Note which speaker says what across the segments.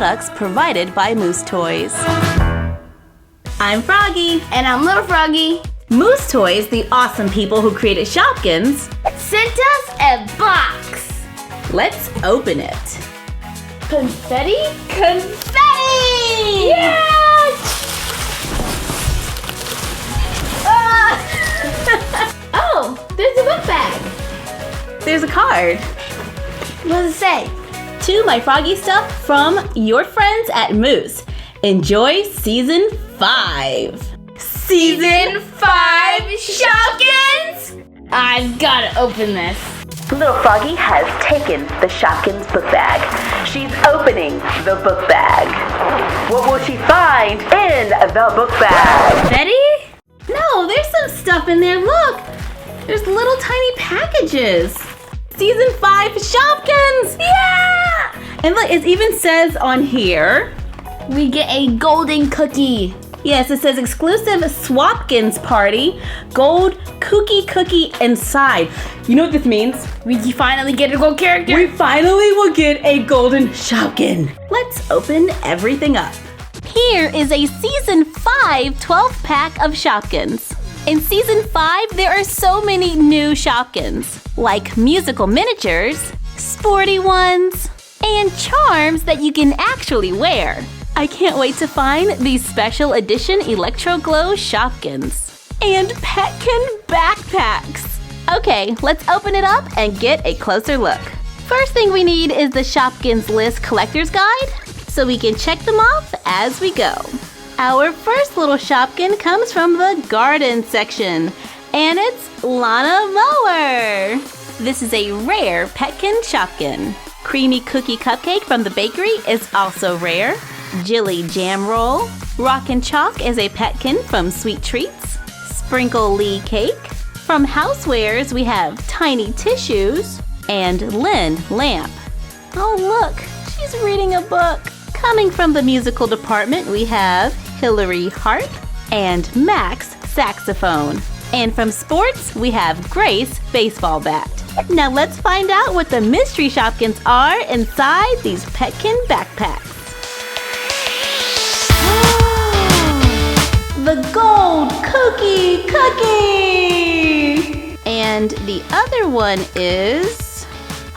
Speaker 1: products provided by Moose Toys. I'm Froggy.
Speaker 2: And I'm Little Froggy.
Speaker 1: Moose Toys, the awesome people who created Shopkins,
Speaker 2: sent us a box.
Speaker 1: Let's open it.
Speaker 2: Confetti?
Speaker 1: Confetti!
Speaker 2: Yes! Oh, there's a book bag.
Speaker 1: There's a card.
Speaker 2: What does it say?
Speaker 1: To my Froggy stuff from your friends at Moose. Enjoy Season 5.
Speaker 2: Season 5 Shopkins? I've got to open this.
Speaker 1: Little Froggy has taken the Shopkins book bag. She's opening the book bag. What will she find in the book bag?
Speaker 2: Betty?
Speaker 1: No, there's some stuff in there. Look, there's little tiny packages. Season 5 Shopkins!
Speaker 2: Yeah!
Speaker 1: And look, it even says on here,
Speaker 2: we get a golden cookie.
Speaker 1: Yes, it says exclusive Swapkins party, gold cookie inside. You know what this means?
Speaker 2: We finally get a gold character.
Speaker 1: We finally will get a golden Shopkin. Let's open everything up. Here is a Season 5 12-pack of Shopkins. In Season 5, there are so many new Shopkins, like musical miniatures, sporty ones, and charms that you can actually wear. I can't wait to find these special edition Electro Glow Shopkins. And Petkin backpacks. Okay, let's open it up and get a closer look. First thing we need is the Shopkins List Collector's Guide, so we can check them off as we go. Our first little Shopkin comes from the garden section, and it's Lana Mower. This is a rare Petkin Shopkin. Creamy cookie cupcake from the bakery is also rare. Jilly jam roll. Rockin' Chalk is a Petkin from Sweet Treats. Sprinkle Lee cake. From Housewares, we have Tiny Tissues and Lynn lamp. Oh look, she's reading a book. Coming from the musical department, we have Hillary harp and Max saxophone. And from sports, we have Grace baseball bat. Now let's find out what the mystery Shopkins are inside these Petkin backpacks. The gold cookie! And the other one is...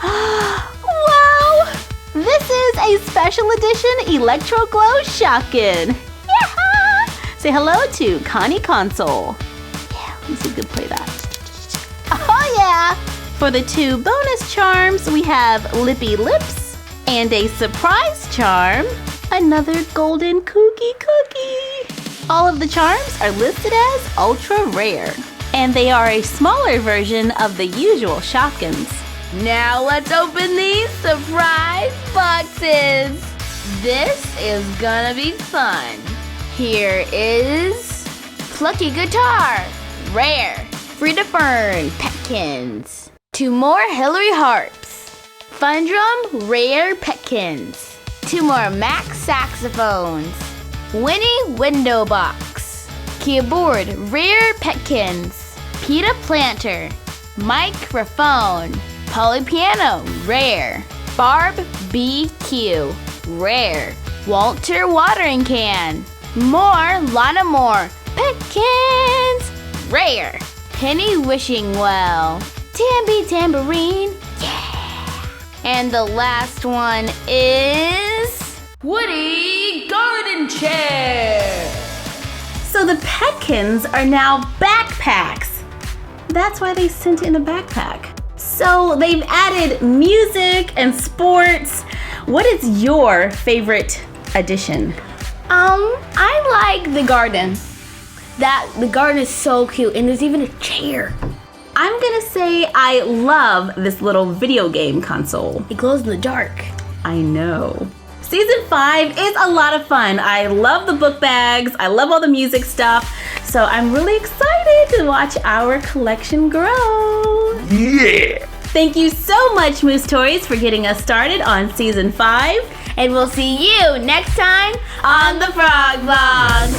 Speaker 1: Wow! This is a special edition Electro Glow Shopkin. Yeah! Say hello to Connie Console. Yeah, let me see if we can play that. Oh yeah! For the two bonus charms, we have Lippy Lips and a surprise charm, another golden cookie. All of the charms are listed as ultra rare, and they are a smaller version of the usual Shopkins.
Speaker 2: Now let's open these surprise boxes. This is gonna be fun. Here is Plucky Guitar, rare. Frida Fern, Petkins. Two more Hillary harps. Fun Drum, rare Petkins. Two more Max saxophones. Winnie window box. Keyboard, rare Petkins. Peta planter. Microphone. Polypiano, rare. Barb BQ, rare. Walter watering can. More Lana Moore, Petkins, rare. Penny wishing well. Tamby tambourine, yeah. And the last one is Woody garden chair.
Speaker 1: So the Petkins are now backpacks. That's why they sent in a backpack. So they've added music and sports. What is your favorite addition?
Speaker 2: I like the garden. The garden is so cute, and there's even a chair.
Speaker 1: I'm gonna say I love this little video game console.
Speaker 2: It glows in the dark.
Speaker 1: I know. Season 5 is a lot of fun. I love the book bags. I love all the music stuff. So I'm really excited to watch our collection grow.
Speaker 3: Yeah!
Speaker 1: Thank you so much, Moose Toys, for getting us started on Season 5.
Speaker 2: And we'll see you next time on the Frog Vlog.